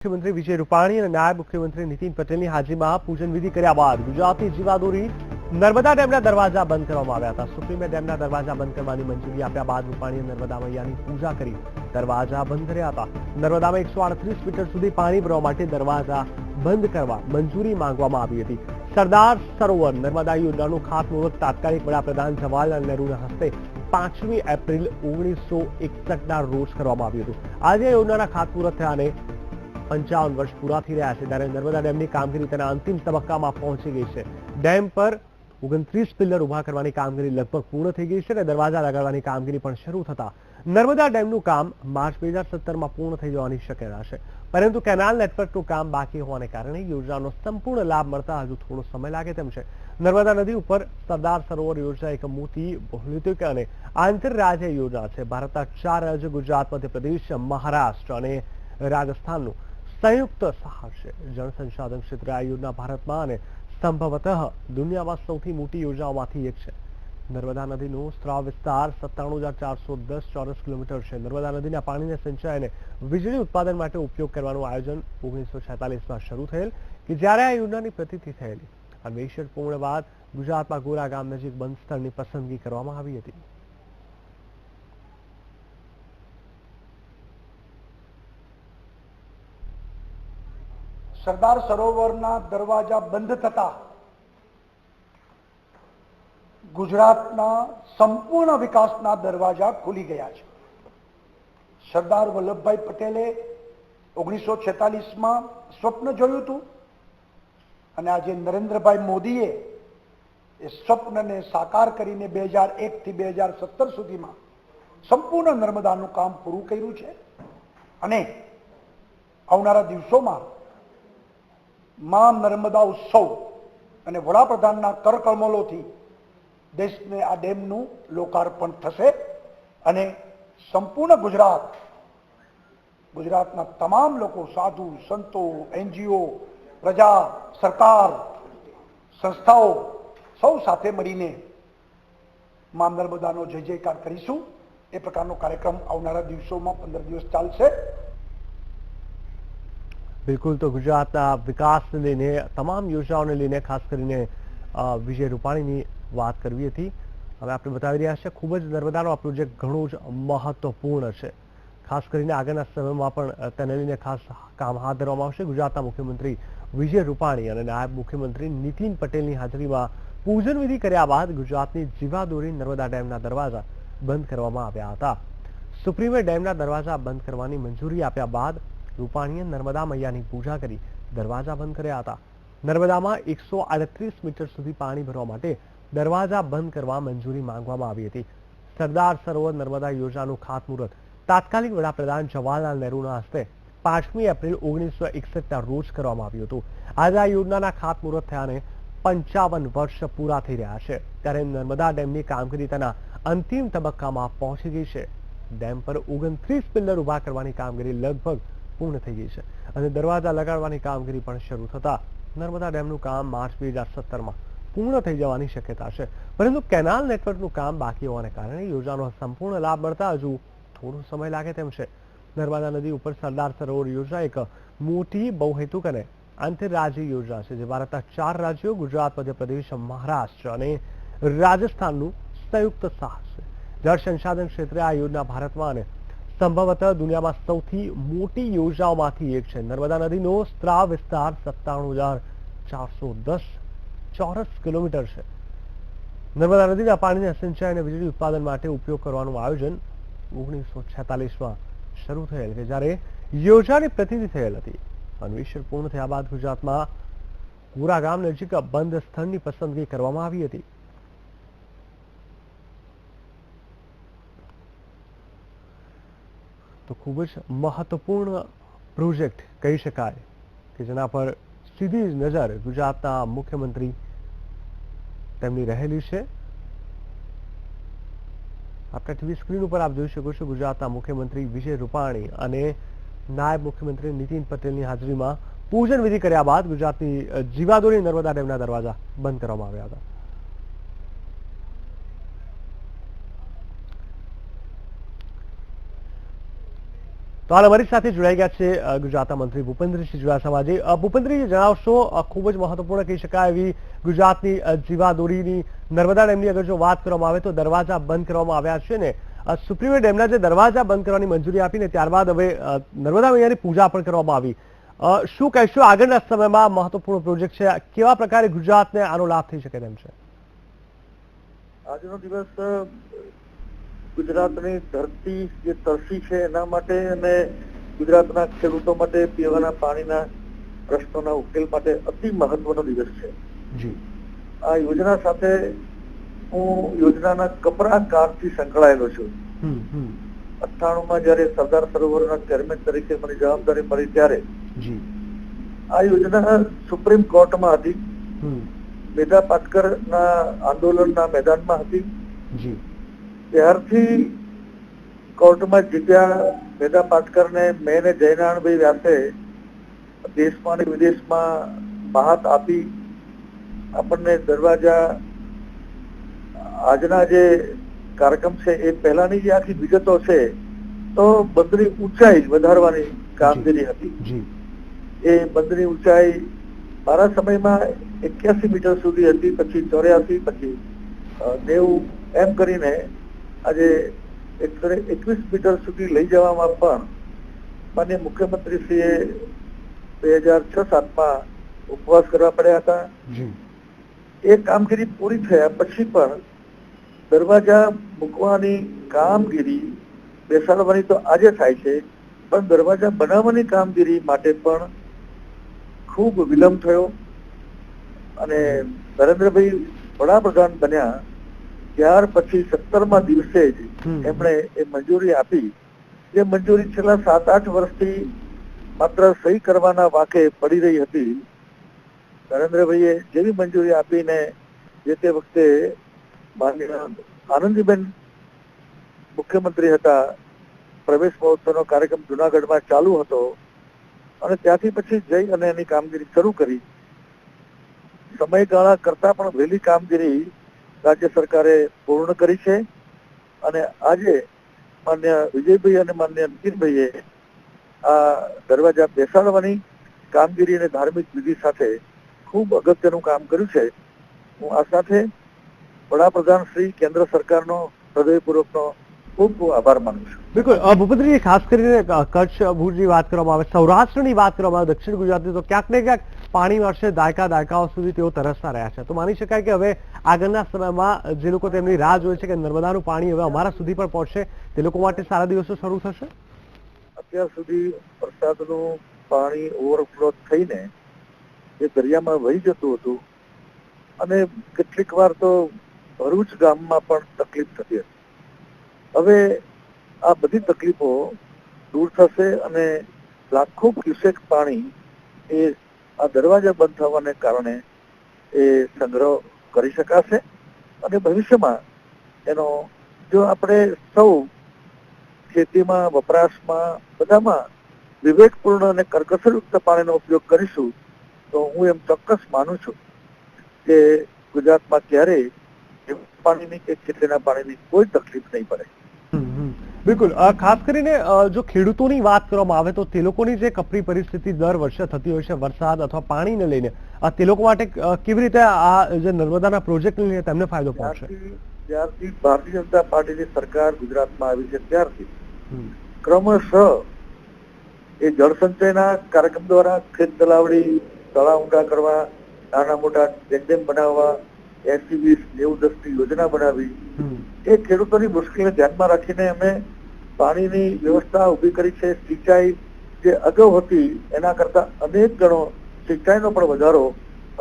મુખ્યમંત્રી વિજય રૂપાણી અને નાયબ મુખ્યમંત્રી નીતિન પટેલની હાજરીમાં પૂજન વિધિ કર્યા બાદ ગુજરાતની જીવાદોરી નર્મદા ડેમના દરવાજા બંધ કરવામાં આવ્યા હતા। સુપ્રીમે ડેમના દરવાજા બંધ કરવાની મંજૂરી આપ્યા બાદ રૂપાણીએ નર્મદા મૈયાની પૂજા કરી દરવાજા બંધ કર્યા હતા। નર્મદામાં 138 મીટર સુધી પાણી ભરવા માટે દરવાજા બંધ કરવા મંજૂરી માંગવામાં આવી હતી। સરદાર સરોવર નર્મદા યોજનાનું ખાતમુહૂર્ત તાત્કાલિક વડાપ્રધાન જવાહરલાલ નહેરુના હસ્તે 5મી એપ્રિલ 1961ના રોજ કરવામાં આવ્યું હતું। આજે આ યોજનાના ખાતમુહૂર્ત થયાને 55 વર્ષ પૂરા થઈ રહ્યા છે, ત્યારે નર્મદા ડેમની કામગીરી તેના અંતિમ તબક્કામાં પહોંચી ગઈ છે। ડેમ પર 29 પિલ્લર ઉભા કરવાની કામગીરી લગભગ પૂર્ણ થઈ ગઈ છે અને દરવાજા લગાડવાની કામગીરી પણ શરૂ થતા નર્મદા ડેમનું કામ માર્ચ 2017માં પૂર્ણ થઈ જવાની શક્યતા છે, પરંતુ કેનાલ નેટવર્કનું કામ બાકી હોવાને કારણે યોજનાનો સંપૂર્ણ લાભ મળતા હજુ થોડો સમય લાગે તેમ છે। નર્મદા નદી ઉપર સરદાર સરોવર યોજના એક મોટી બહુલિતિક અને આંતરરાજ્ય યોજના છે। ભારતના 4 રાજ્યો ગુજરાત, મધ્યપ્રદેશ, મહારાષ્ટ્ર અને રાજસ્થાનનું સંયુક્ત સાહસ છે। જળ સંસાધન ક્ષેત્રે આ યોજના ભારતમાં અને સંભવતઃ દુનિયામાં સૌથી મોટી યોજનાઓમાંથી એક છે। નર્મદા નદીનો સ્ત્રાવ વિસ્તાર 97,410 ચોરસ કિલોમીટર છે। નર્મદા નદીના પાણીને સિંચાઈ અને વીજળી ઉત્પાદન માટે ઉપયોગ કરવાનું આયોજન 1946માં શરૂ થયેલ કે જ્યારે આ યોજનાની પ્રતિષ્ઠા થયેલી। અન્વેષણ પૂર્ણ બાદ ગુજરાતમાં ગોરા ગામ નજીક બંધ સ્થળની પસંદગી કરવામાં આવી હતી। સરદાર સરોવરના દરવાજા બંધ થતા ગુજરાતના સંપૂર્ણ વિકાસના દરવાજા ખુલી ગયા છે। સરદાર વલ્લભભાઈ પટેલે 1946માં સ્વપ્ન જોયું હતું અને આજે નરેન્દ્રભાઈ મોદીએ એ સ્વપ્નને સાકાર કરીને 2001 થી 2017 સુધીમાં સંપૂર્ણ નર્મદાનું કામ પૂરું કર્યું છે અને આવનારા દિવસોમાં માં નર્મદા ઉત્સવ અને વડાપ્રધાનના કરકમલોથી દેશને આ ડેમનું લોકાર્પણ થશે અને સંપૂર્ણ ગુજરાતના તમામ લોકો, સાધુ સંતો, NGO, પ્રજા, સરકાર, સંસ્થાઓ સૌ સાથે મળીને માં નર્મદાનો જય જયકાર કરીશું। એ પ્રકારનો કાર્યક્રમ આવનારા દિવસોમાં 15 દિવસ ચાલશે। બિલકુલ, તો ગુજરાતના વિકાસને લઈને, તમામ યોજનાઓને લઈને ખાસ કરીને વિજય રૂપાણીની વાત કરવી હતી। હવે આપણે બતાવી રહ્યા છીએ ખૂબ જ નર્મદાનો આ પ્રોજેક્ટ ઘણો જ મહત્વપૂર્ણ છે, ખાસ કરીને આગળના સમયમાં પણ તેને લઈને ખાસ કામ હાથ ધરવામાં આવશે। ગુજરાતના મુખ્યમંત્રી વિજય રૂપાણી અને નાયબ મુખ્યમંત્રી નીતિન પટેલની હાજરીમાં પૂજન વિધિ કર્યા બાદ ગુજરાતની જીવાદોરી નર્મદા ડેમના દરવાજા બંધ કરવામાં આવ્યા હતા। સુપ્રીમે ડેમના દરવાજા બંધ કરવાની મંજૂરી આપ્યા બાદ રૂપાણીએ નર્મદા મૈયાની પૂજા કરી દરવાજા બંધ કર્યા હતા। નર્મદામાં 138 મીટર સુધી પાણી ભરવા માટે દરવાજા બંધ કરવા મંજૂરી માંગવામાં આવી હતી। સરદાર સરોવર નર્મદા યોજનાનું ખાતમુહૂર્ત તાત્કાલિક વડાપ્રધાન જવાહરલાલ નહેરુના હસ્તે 5મી એપ્રિલ 1961ના રોજ કરવામાં આવ્યું હતું। આજે આ યોજનાના ખાતમુહૂર્ત થયાને 55 વર્ષ પૂરા થઈ રહ્યા છે, ત્યારે નર્મદા ડેમની કામગીરી તેના અંતિમ તબક્કામાં પહોંચી ગઈ છે। ડેમ પર 29 પિલ્લર ઉભા કરવાની કામગીરી લગભગ પૂર્ણ થઈ ગઈ છે અને દરવાજા લગાડવાની કામગીરી પણ શરૂ થતા નર્મદા ડેમનું કામ માર્ચ 2017માં પૂર્ણ થઈ જવાની શક્યતા છે, પરંતુ કેનાલ નેટવર્કનું કામ બાકી હોવાને કારણે યોજનાનો સંપૂર્ણ લાભ મળતા હજુ થોડો સમય લાગે તેમ છે। નર્મદા નદી ઉપર સરદાર સરોવર યોજના એક મોટી બહુહેતુક અને આંતરરાજ્ય યોજના છે, જે ભારતના 4 રાજ્યો ગુજરાત, મધ્યપ્રદેશ, મહારાષ્ટ્ર અને રાજસ્થાનનું સંયુક્ત સાહસ છે। જળ સંસાધન ક્ષેત્રે આ યોજના ભારતમાં અને સંભવતઃ દુનિયામાં સૌથી મોટી યોજનાઓમાંથી એક છે। નર્મદા નદીનો સ્ત્રાવ વિસ્તાર 97,410 ચોરસ કિલોમીટર છે। નર્મદા નદીના પાણીને સિંચાઈ અને વીજળી ઉત્પાદન માટે ઉપયોગ કરવાનું આયોજન 1946માં શરૂ થયેલ કે જ્યારે યોજનાની પ્રતિષ્ઠા થયેલ હતી। અન્વેષણ પૂર્ણ થયા બાદ ગુજરાતમાં ગોરા ગામ નજીક બંધ સ્થળની પસંદગી કરવામાં આવી હતી। તો ખૂબ જ મહત્વપૂર્ણ પ્રોજેક્ટ કહી શકાય કે જેના પર સીધી નજર ગુજરાતના મુખ્યમંત્રી તેમની રહેલી છે। આપણા ટીવી સ્ક્રીન ઉપર આપ જોઈ શકો છો ગુજરાતના મુખ્યમંત્રી વિજય રૂપાણી અને નાયબ મુખ્યમંત્રી નીતિન પટેલની હાજરીમાં પૂજન વિધિ કર્યા બાદ ગુજરાતની જીવાદોરી નર્મદા ડેમના દરવાજા બંધ કરવામાં આવ્યા હતા। તો હાલ અમારી સાથે જોડાઈ ગયા છે ગુજરાતના મંત્રી ભૂપેન્દ્રસિંહ ચુડાસમાજી. ભૂપેન્દ્રજી, જણાવશો, ખૂબ જ મહત્વપૂર્ણ કહી શકાય એવી ગુજરાતની જીવાદોરીની નર્મદા ડેમની અગર જો વાત કરવામાં આવે તો દરવાજા બંધ કરવામાં આવ્યા છે ને સુપ્રીમે ડેમના જે દરવાજા બંધ કરવાની મંજૂરી આપીને ત્યારબાદ હવે નર્મદા મૈયાની પૂજા પણ કરવામાં આવી. શું કહેશો, આગળના સમયમાં મહત્વપૂર્ણ પ્રોજેક્ટ છે, કેવા પ્રકારે ગુજરાતને આનો લાભ થઈ શકે તેમ છે? આજનો દિવસ ગુજરાતની ધરતી જે તરસી છે એના માટે અને ગુજરાતના ખેડૂતો માટે પીવાના પાણીના પ્રશ્નોના ઉકેલ માટે અતિ મહત્વનો દિવસ છે. આ યોજના સાથે હું યોજનાના કપરા કાળથી સંકળાયેલો છું. 98માં જયારે સરદાર સરોવરના ચેરમેન તરીકે મને જવાબદારી મળી ત્યારે આ યોજના સુપ્રીમ કોર્ટમાં હતી. મેધા પાટકરના આંદોલનના મેદાનમાં હતી. ત્યારથી કોર્ટમાં જીત્યા મેધા પાટકરને મેં ને જયનારાયણભાઈ વ્યાસે દેશમાં અને વિદેશમાં મહાત આપી આપણને દરવાજા આજના જે કાર્યક્રમ છે એ પહેલાની જે આખી વિગતો છે તો બંધની ઊંચાઈ વધારવાની કામગીરી હતી. એ બંધની ઊંચાઈ મારા સમયમાં 81 મીટર સુધી હતી, પછી 84, પછી 90 એમ કરીને આજે 121 મીટર સુધી લઈ જવામાં પણ માન્ય મુખ્યમંત્રીશ્રીએ 2006-07માં ઉપવાસ કરવા પડ્યા હતા. એ કામગીરી પૂરી થયા પછી પણ દરવાજા મૂકવાની કામગીરી બેસાડવાની તો આજે થાય છે, પણ દરવાજા બનાવવાની કામગીરી માટે પણ ખૂબ વિલંબ થયો. અને નરેન્દ્રભાઈ વડાપ્રધાન બન્યા ત્યાર પછી 17મા દિવસે જ એમણે એ મંજૂરી આપી. એ મંજૂરી છેલ્લા 7-8 વર્ષથી માત્ર સહી કરવાના વાંકે પડી રહી હતી. નરેન્દ્રભાઈએ જેવી મંજૂરી આપીને જે તે વખતે માનનીય આનંદીબેન મુખ્યમંત્રી હતા, પ્રવેશ મહોત્સવનો કાર્યક્રમ જુનાગઢમાં ચાલુ હતો અને ત્યાંથી પછી જઈ અને એની કામગીરી શરૂ કરી. સમયગાળા કરતા પણ વહેલી કામગીરી રાજ્ય સરકારે પૂર્ણ કરી છે અને આજે માન્ય વિજયભાઈ અને માન્ય નીતિનભાઈએ આ દરવાજા બેસાડવાની કામગીરી અને ધાર્મિક વિધિ સાથે ખૂબ અગત્યનું કામ કર્યું છે. હું આ સાથે વડાપ્રધાન શ્રી કેન્દ્ર સરકારનો હૃદયપૂર્વકનો ખૂબ ખૂબ આભાર માનું છું. બિલકુલ ભૂપેન્દ્રજી, ખાસ કરીને કચ્છ ભુજની વાત કરવામાં આવે, સૌરાષ્ટ્રની વાત કરવામાં આવે, દક્ષિણ ગુજરાતની, તો ક્યાંક ને ક્યાંક પાણી વર્ષે દાયકાઓ સુધી તેઓ તરસતા રહ્યા છે. તો માની શકાય કે હવે આગળના સમયમાં જે લોકો તેમની રાહ જોઈ છે કે નર્મદાનું પાણી હવે અમારા સુધી પણ પહોંચશે, તે લોકો માટે સારા દિવસો શરૂ થશે. અત્યાર સુધી વરસાદનું પાણી ઓવરફ્લો થઈને એ દરિયામાં વહી જતું હતું અને કેટલીક વાર તો ભરૂચ ગામમાં પણ તકલીફ થતી હતી. હવે આ બધી તકલીફો દૂર થશે અને લાખો ક્યુસેક પાણી એ આ દરવાજા બંધ થવાને કારણે એ સંગ્રહ કરી શકાશે અને ભવિષ્યમાં એનો જો આપણે સૌ ખેતીમાં, વપરાશમાં, બધામાં વિવેકપૂર્ણ અને કરકસરયુક્ત પાણીનો ઉપયોગ કરીશું તો હું એમ ચોક્કસ માનું છું કે ગુજરાતમાં ક્યારેય પાણીની કે ખેતીના પાણીની કોઈ તકલીફ નહીં પડે. બિલકુલ. ખાસ કરીને જો ખેડૂતોની વાત કરવામાં આવે તો તે લોકોની જે કપરી પરિસ્થિતિ દર વર્ષે થતી હોય છે વરસાદ અથવા પાણીને લઈને, તે લોકો માટે કેવી રીતે આ જે નર્મદાના પ્રોજેક્ટને લઈને તેમને ફાયદો પહોંચશે? જ્યારથી ભારતીય જનતા પાર્ટીની સરકાર ગુજરાતમાં આવી છે ત્યારથી ક્રમશઃ એ જળસંચયના કાર્યક્રમ દ્વારા ખેત તલાવડી, તળાવ ઊંડા કરવા, નાના મોટા ડેમ બનાવવા, 80-20-90-10ની યોજના બનાવી. એ ખેડૂતોની મુશ્કેલીને ધ્યાનમાં રાખીને અમે પાણીની વ્યવસ્થા ઉભી કરી છે. સિંચાઈ જે અગાઉ હતી એના કરતા અનેક ગણો સિંચાઈનો પણ વધારો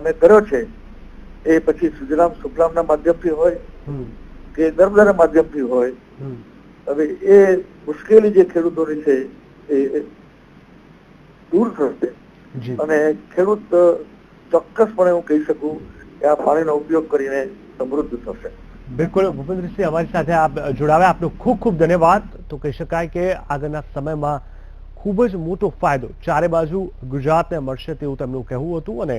અમે કર્યો છે. એ પછી સુજલામ સુફલામના માધ્યમથી હોય કે નર્મદાના માધ્યમથી હોય. હવે એ મુશ્કેલી જે ખેડૂતોની છે એ દૂર થશે અને ખેડૂત ચોક્કસપણે હું કહી શકું કે આ પાણીનો ઉપયોગ કરીને સમૃદ્ધ થશે. બિલકુલ ભૂપેન્દ્રસિંહ, અમારી સાથે આપ જોડાવ્યા, આપનો ખૂબ ખૂબ ધન્યવાદ. તો કહી શકાય કે આગળના સમયમાં ખૂબ જ મોટો ફાયદો ચારે બાજુ ગુજરાતને મળશે તેવું તેમનું કહેવું હતું અને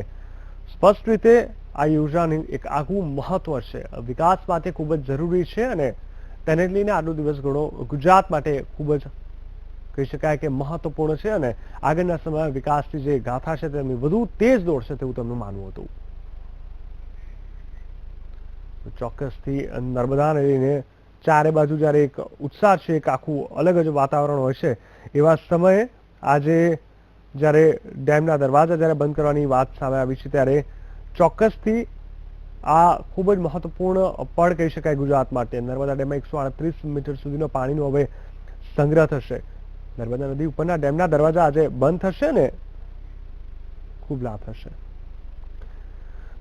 સ્પષ્ટ રીતે આ યોજનાની એક આગવું મહત્વ છે, વિકાસ માટે ખૂબ જ જરૂરી છે અને તેને લઈને આજનો દિવસ ઘણો ગુજરાત માટે ખૂબ જ કહી શકાય કે મહત્વપૂર્ણ છે અને આગળના સમયમાં વિકાસની જે ગાથા છે તેમની વધુ તેજ દોડશે તેવું તેમનું માનવું હતું. ચોક્કસથી નર્મદાને લઈને ચારે બાજુ જ્યારે એક ઉત્સાહ છે, એક આખું અલગ જ વાતાવરણ હોય છે, એવા સમયે આજે જ્યારે ડેમના દરવાજા જ્યારે બંધ કરવાની વાત સામે આવી છે ત્યારે ચોક્કસથી આ ખૂબ જ મહત્વપૂર્ણ પળ કહી શકાય ગુજરાત માટે. નર્મદા ડેમમાં 138 મીટર સુધીનો પાણીનો હવે સંગ્રહ થશે. નર્મદા નદી ઉપરના ડેમના દરવાજા આજે બંધ થશે ને ખૂબ લાભ થશે.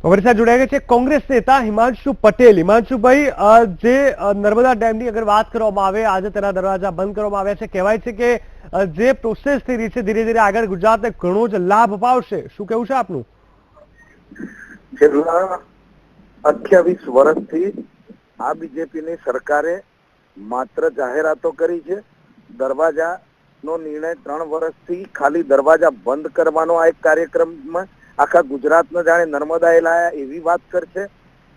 અમારી સાથે જોડાઈ ગયા છે કોંગ્રેસ નેતા હિમાંશુ પટેલ. હિમાંશુભાઈ, જે નર્મદા ડેમની અગર વાત કરવામાં આવે, આજે તેના દરવાજા બંધ કરવામાં આવ્યા છે, કહેવાય છે કે જે પ્રોસેસ થઈ રહી છે ધીરે ધીરે આગળ ગુજરાતને ઘણો જ લાભ અપાવશે. શું કહેવું છે આપનું? છેલ્લા 28 વર્ષથી આ બીજેપીની સરકારે માત્ર જાહેરાતો કરી છે. દરવાજાનો નિર્ણય 3 વર્ષથી ખાલી દરવાજા બંધ કરવાનો આ એક કાર્યક્રમમાં આખા ગુજરાતને જાણે નર્મદાએ લાયા એવી વાત કરશે.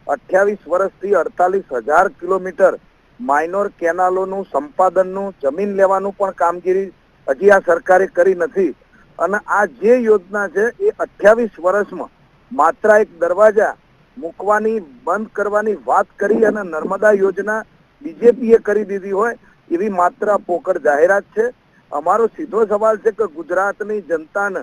28 વર્ષથી 48,000 કિલોમીટર માઇનોર કેનાલોનું સંપાદનનું, જમીન લેવાનું પણ કામગીરી હજી આ સરકારે કરી નથી. અને આ જે યોજના છે એ 28 વર્ષમાં માત્ર એક દરવાજા મૂકવાની, બંધ કરવાની વાત કરી અને નર્મદા યોજના બીજેપીએ કરી દીધી હોય એવી માત્ર પોકળ જાહેરાત છે. અમારો સીધો સવાલ છે કે ગુજરાતની જનતાને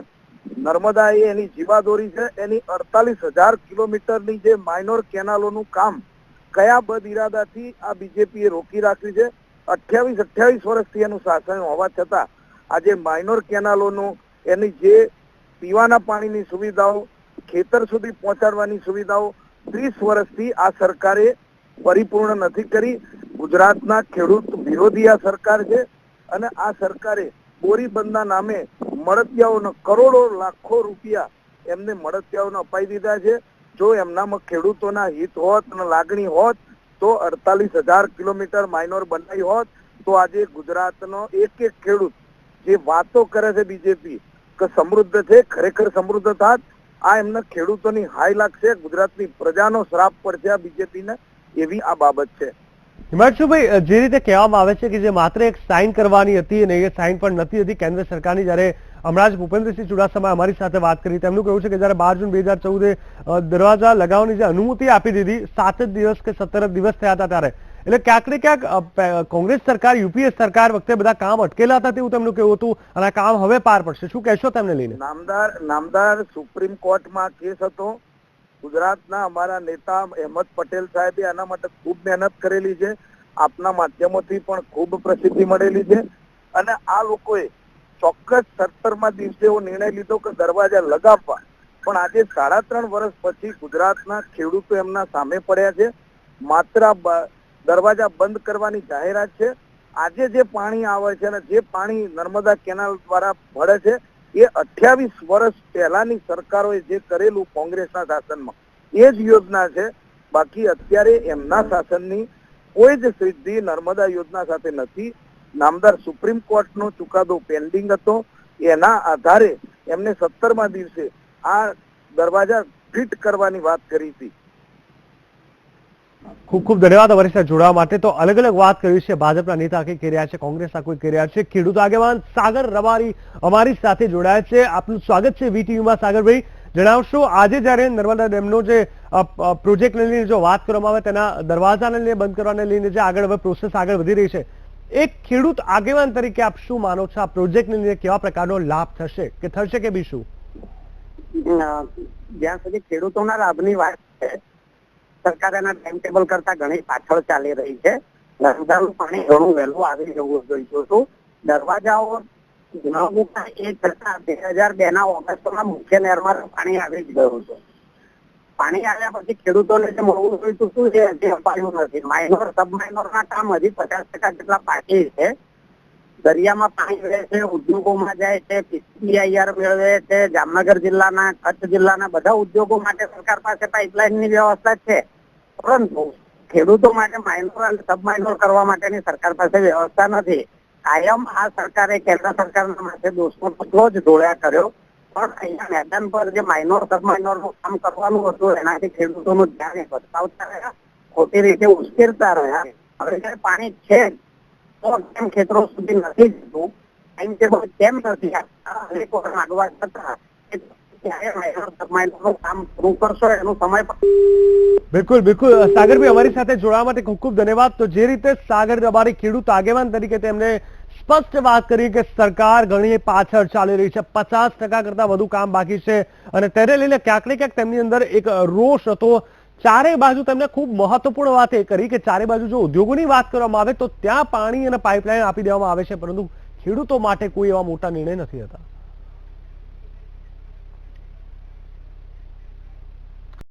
નર્મદા એ એની જીવાદોરી છે, એની 48,000 કિલોમીટરની જે માઇનોર કેનાલોનું કામ કયા બદ ઇરાદાથી આ બીજેપીએ રોકી રાખ્યું છે. 28 વર્ષથી એનું શાસન હોવા છતાં આજે માઇનોર કેનાલોનું, એની જે પીવાના પાણીની સુવિધાઓ, ખેતર સુધી પહોંચાડવાની સુવિધાઓ 30 વર્ષથી આ સરકારે પરિપૂર્ણ નથી કરી. ગુજરાતના ખેડૂત વિરોધી આ સરકાર છે અને આ સરકારે બોરીબંધના નામે મળતિયાઓનો કરોડો લાખો રૂપિયા એમને મળતિયાઓને અપાઈ દીધા છે. જો એમનામાં ખેડૂતોના હિત હોત અને લાગણી હોત તો 48,000 કિલોમીટર માઇનોર બનાવી હોત તો આજે ગુજરાતનો એક એક ખેડૂત જે વાતો કરે છે બીજેપી કે સમૃદ્ધ છે, ખરેખર સમૃદ્ધ થાત. આ એમના ખેડૂતોની હાઈ લાગશે, ગુજરાતની પ્રજાનો શ્રાપ પડશે આ બીજેપીને, એવી આ બાબત છે. હિમાંશુભાઈ, જે રીતે કહેવામાં આવે છે કે જે માત્ર એક સાઇન કરવાની હતી અને એ સાઇન પણ નથી હતી કેન્દ્ર સરકારની, જ્યારે હમણાં જ ભૂપેન્દ્રસિંહ ચુડાસમાએ અમારી સાથે વાત કરી, તેમનું કહ્યું છે કે જ્યારે 12 જૂન 2014 દરવાજા લગાવવાની જે અનુમતિ આપી દીધી, 7 જ દિવસ કે 17 દિવસ થયા હતા ત્યારે, એટલે ક્યાંક ને ક્યાંક કોંગ્રેસ સરકાર, યુપીએ સરકાર વખતે બધા કામ અટકેલા હતા તેવું તેમનું કહેવું હતું અને આ કામ હવે પાર પડશે. શું કહેશો તેમને લઈને? નામદાર સુપ્રીમ કોર્ટમાં કેસ હતો. ગુજરાતના અમારા નેતા અહેમદ પટેલ સાહેબે આના માટે ખૂબ મહેનત કરેલી છે. આપના માધ્યમોથી પણ ખૂબ પ્રસિદ્ધિ મળેલી છે અને આ લોકોએ ચોક્કસ 17મા દિવસે એવો નિર્ણય લીધો કે દરવાજા લગાવવા. પણ આજે 3.5 વર્ષ પછી ગુજરાતના ખેડૂતો એમના સામે પડ્યા છે. માત્ર દરવાજા બંધ કરવાની જાહેરાત છે. આજે જે પાણી આવે છે અને જે પાણી નર્મદા કેનાલ દ્વારા ભળે છે એ 28 વર્ષ પહેલાની સરકારોએ જે કરેલું કોંગ્રેસના શાસનમાં એ જ યોજના છે. બાકી અત્યારે એમના શાસનની કોઈ જ સિદ્ધિ નર્મદા યોજના સાથે નથી. નામદાર સુપ્રીમ કોર્ટનો ચુકાદો પેન્ડિંગ હતો, એના આધારે એમને 17મા દિવસે આ દરવાજા ફિટ કરવાની વાત કરી હતી. ખૂબ ખૂબ ધન્યવાદ અમારી સાથે જોડાવા માટે. તો અલગ અલગ વાત કરી છે, ભાજપના નેતા કઈ કહી રહ્યા છે, કોંગ્રેસના કોઈ કહી રહ્યા છે. ખેડૂત આગેવાન સાગર રબારી અમારી સાથે જોડાયા છે. આપનું સ્વાગત છે વીટીવીમાં. સાગરભાઈ, જણાવશો આજે જ્યારે નર્મદા ડેમનો જે પ્રોજેક્ટને લઈને જો વાત કરવામાં આવે, તેના દરવાજાને લઈને બંધ કરવાને લઈને જે આગળ હવે પ્રોસેસ આગળ વધી રહી છે, એક ખેડૂત આગેવાન તરીકે આપ શું માનો છો? આ પ્રોજેક્ટને લઈને કેવા પ્રકારનો લાભ થશે કે થશે કે બી શું? જ્યાં સુધી ખેડૂતોના લાભની વાત છે, સરકાર એના ટાઈમ ટેબલ કરતા ઘણી પાછળ ચાલી રહી છે. નર્મદાનું પાણી ઘણું વહેલું આવી જવું જોઈતું હતું. દરવાજાઓ ન મૂકાય એ છતાં 2002ના ઓગસ્ટમાં મુખ્ય નહેરમાં પાણી આવી જ ગયું હતું. પાણી આવ્યા પછી ખેડૂતોને જે મળવું જોઈતું હતું એ હજી અપાયું નથી. માઇનોર સબમાઇનોરના કામ હજી 50% જેટલા બાકી છે. દરિયામાં પાણી વહે છે, ઉદ્યોગોમાં જાય છે, પીસીઆઈઆર મેળવે છે. જામનગર જિલ્લાના, કચ્છ જિલ્લાના બધા ઉદ્યોગો માટે સરકાર પાસે પાઇપલાઇનની વ્યવસ્થા છે, પરંતુ ખેડૂતો માટે માઇનોર અને સબમાઇનોર કરવા માટેની સરકાર પાસે વ્યવસ્થા નથી. કાયમ આ સરકારે કેન્દ્ર સરકારના માથે દોષનો પગલો જ ઢોળ્યા કર્યો. પણ અહીંયા મેદાન પર જે માઇનોર સબમાઇનોરનું કામ કરવાનું હતું એનાથી ખેડૂતોનું ધ્યાન ભટકાવતા રહ્યા, ખોટી રીતે ઉશ્કેરતા રહ્યા. હવે જયારે પાણી છે તો કેમ ખેતરો સુધી નથી જતું ટાઈમ ટેબલ કેમ નથી આપતા અનેક વખત માંગવા છતાં કામ પૂરું કરશો એનો સમય બિલકુલ બિલકુલ સાગરભાઈ, અમારી સાથે જોડાવા માટે ખૂબ ખૂબ ધન્યવાદ. તો જે રીતે સાગર અમારી ખેડૂત આગેવાન તરીકે તેમણે સ્પષ્ટ વાત કરી કે સરકાર ઘણી પાછળ ચાલી રહી છે, 50% કરતા વધુ કામ બાકી છે અને તેને લઈને ક્યાંક ને ક્યાંક તેમની અંદર એક રોષ હતો. ચારે બાજુ તેમને ખૂબ મહત્વપૂર્ણ વાત એ કરી કે ચારે બાજુ જો ઉદ્યોગોની વાત કરવામાં આવે તો ત્યાં પાણી અને પાઇપલાઇન આપી દેવામાં આવે છે, પરંતુ ખેડૂતો માટે કોઈ એવા મોટા નિર્ણય નથી હતા.